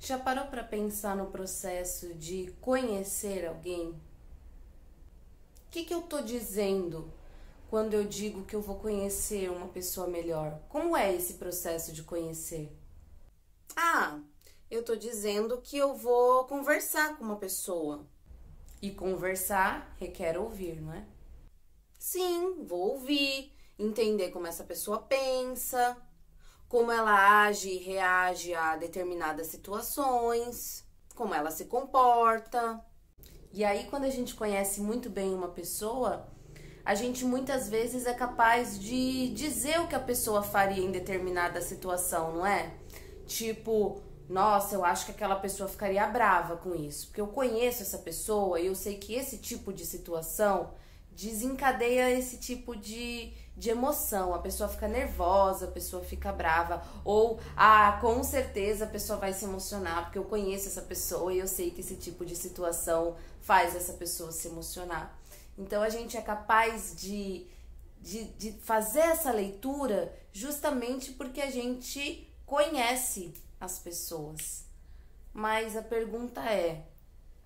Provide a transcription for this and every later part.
Já parou para pensar no processo de conhecer alguém? O que eu tô dizendo quando eu digo que eu vou conhecer uma pessoa melhor? Como é esse processo de conhecer? Ah, eu tô dizendo que eu vou conversar com uma pessoa. E conversar requer ouvir, não é? Sim, vou ouvir, entender como essa pessoa pensa, como ela age e reage a determinadas situações, como ela se comporta. E aí, quando a gente conhece muito bem uma pessoa, a gente muitas vezes é capaz de dizer o que a pessoa faria em determinada situação, não é? Tipo, nossa, eu acho que aquela pessoa ficaria brava com isso, porque eu conheço essa pessoa e eu sei que esse tipo de situação desencadeia esse tipo de emoção. A pessoa fica nervosa, a pessoa fica brava, ou, com certeza a pessoa vai se emocionar, porque eu conheço essa pessoa e eu sei que esse tipo de situação faz essa pessoa se emocionar. Então a gente é capaz de fazer essa leitura justamente porque a gente conhece as pessoas. Mas a pergunta é,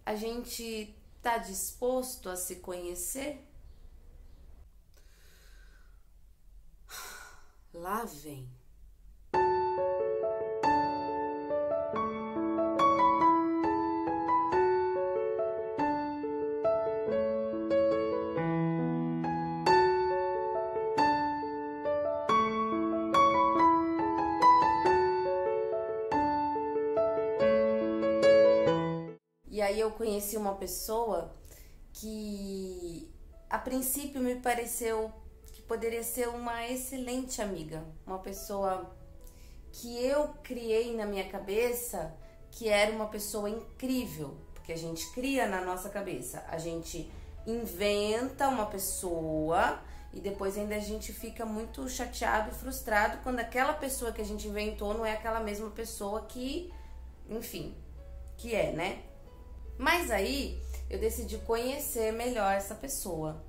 a gente está disposto a se conhecer? Lá vem. E aí eu conheci uma pessoa que a princípio me pareceu que poderia ser uma excelente amiga, uma pessoa que eu criei na minha cabeça que era uma pessoa incrível, porque a gente cria na nossa cabeça, a gente inventa uma pessoa e depois ainda a gente fica muito chateado e frustrado quando aquela pessoa que a gente inventou não é aquela mesma pessoa que, enfim, que é, né? Mas aí eu decidi conhecer melhor essa pessoa.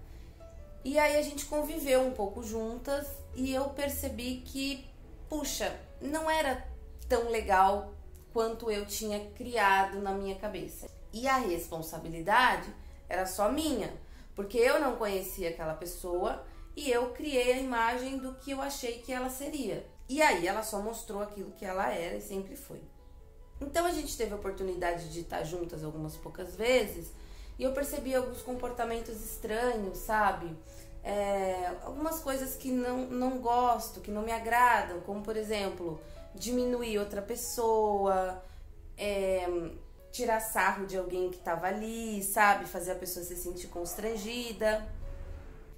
E aí a gente conviveu um pouco juntas e eu percebi que, puxa, não era tão legal quanto eu tinha criado na minha cabeça. E a responsabilidade era só minha, porque eu não conhecia aquela pessoa e eu criei a imagem do que eu achei que ela seria. E aí ela só mostrou aquilo que ela era e sempre foi. Então a gente teve a oportunidade de estar juntas algumas poucas vezes e eu percebi alguns comportamentos estranhos, sabe? Algumas coisas que não gosto, que não me agradam, como por exemplo, diminuir outra pessoa, tirar sarro de alguém que estava ali, sabe? Fazer a pessoa se sentir constrangida.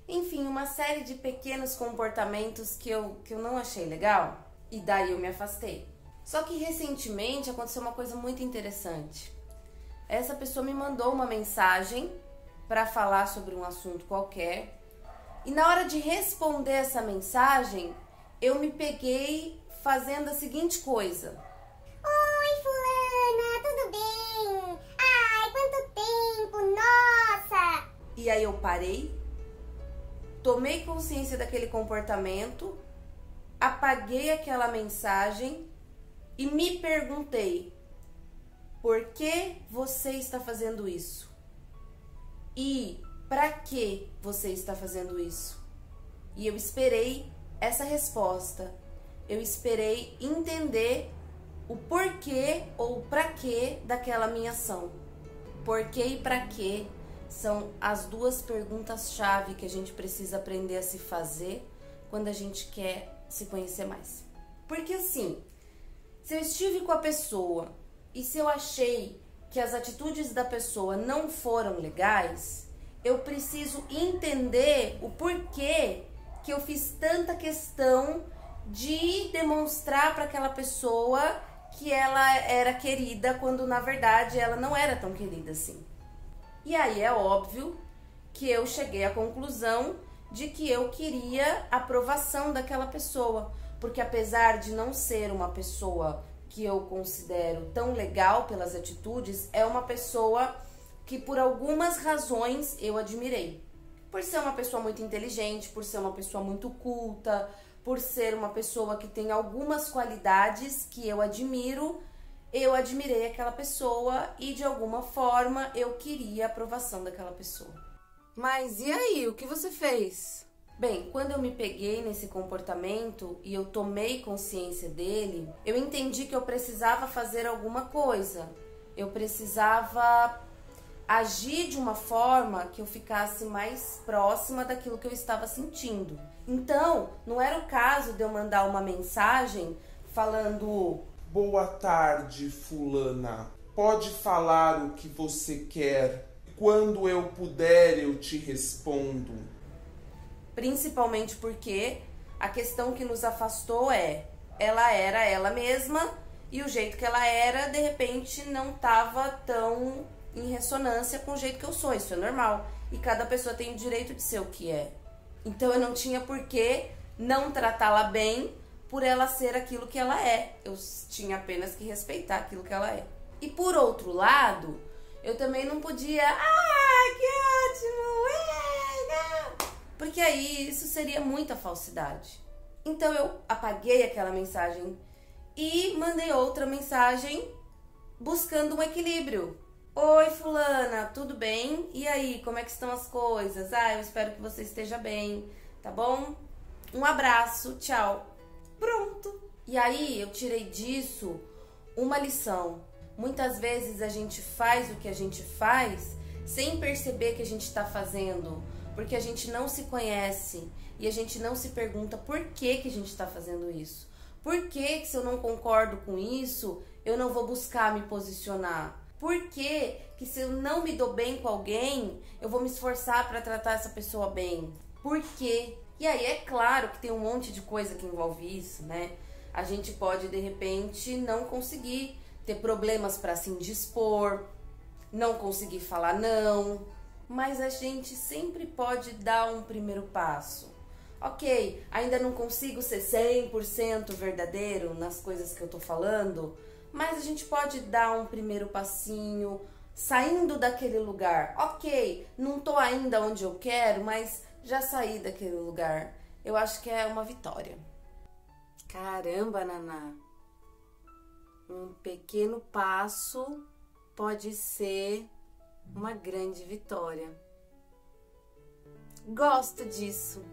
Enfim, uma série de pequenos comportamentos que eu não achei legal e daí eu me afastei. Só que recentemente aconteceu uma coisa muito interessante. Essa pessoa me mandou uma mensagem para falar sobre um assunto qualquer. E na hora de responder essa mensagem, eu me peguei fazendo a seguinte coisa. Oi, fulana, tudo bem? Ai, quanto tempo, nossa! E aí eu parei, tomei consciência daquele comportamento, apaguei aquela mensagem e me perguntei, por que você está fazendo isso? E para que você está fazendo isso? E eu esperei essa resposta. Eu esperei entender o porquê ou para que daquela minha ação. Porquê e para que são as duas perguntas-chave que a gente precisa aprender a se fazer quando a gente quer se conhecer mais. Porque assim, se eu estive com a pessoa e se eu achei que as atitudes da pessoa não foram legais, eu preciso entender o porquê que eu fiz tanta questão de demonstrar para aquela pessoa que ela era querida quando na verdade ela não era tão querida assim. E aí é óbvio que eu cheguei à conclusão de que eu queria a aprovação daquela pessoa, porque apesar de não ser uma pessoa que eu considero tão legal pelas atitudes, é uma pessoa que por algumas razões eu admirei. Por ser uma pessoa muito inteligente, por ser uma pessoa muito culta, por ser uma pessoa que tem algumas qualidades que eu admiro eu admirei aquela pessoa e de alguma forma eu queria a aprovação daquela pessoa. Mas e aí, o que você fez? Bem, quando eu me peguei nesse comportamento e eu tomei consciência dele, eu entendi que eu precisava fazer alguma coisa. Eu precisava agir de uma forma que eu ficasse mais próxima daquilo que eu estava sentindo. Então, não era o caso de eu mandar uma mensagem falando: boa tarde, fulana. Pode falar o que você quer. Quando eu puder, eu te respondo. Principalmente porque a questão que nos afastou ela era ela mesma e o jeito que ela era, de repente, não estava tão em ressonância com o jeito que eu sou. Isso é normal. E cada pessoa tem o direito de ser o que é. Então eu não tinha por que não tratá-la bem por ela ser aquilo que ela é. Eu tinha apenas que respeitar aquilo que ela é. E por outro lado, eu também não podia... que ótimo! Porque aí isso seria muita falsidade. Então eu apaguei aquela mensagem e mandei outra mensagem buscando um equilíbrio. Oi, fulana, tudo bem? E aí, como é que estão as coisas? Eu espero que você esteja bem, tá bom? Um abraço, tchau. Pronto. E aí eu tirei disso uma lição. Muitas vezes a gente faz o que a gente faz sem perceber que a gente está fazendo, porque a gente não se conhece e a gente não se pergunta por que a gente está fazendo isso. Por que se eu não concordo com isso, eu não vou buscar me posicionar? Por que se eu não me dou bem com alguém, eu vou me esforçar para tratar essa pessoa bem? Por quê? E aí é claro que tem um monte de coisa que envolve isso, né? A gente pode, de repente, não conseguir ter problemas para se indispor, não conseguir falar não, mas a gente sempre pode dar um primeiro passo. Ok, ainda não consigo ser 100% verdadeiro nas coisas que eu tô falando, mas a gente pode dar um primeiro passinho, saindo daquele lugar. Ok, não tô ainda onde eu quero, mas já saí daquele lugar. Eu acho que é uma vitória. Caramba, Naná. Um pequeno passo pode ser uma grande vitória. Gosto disso.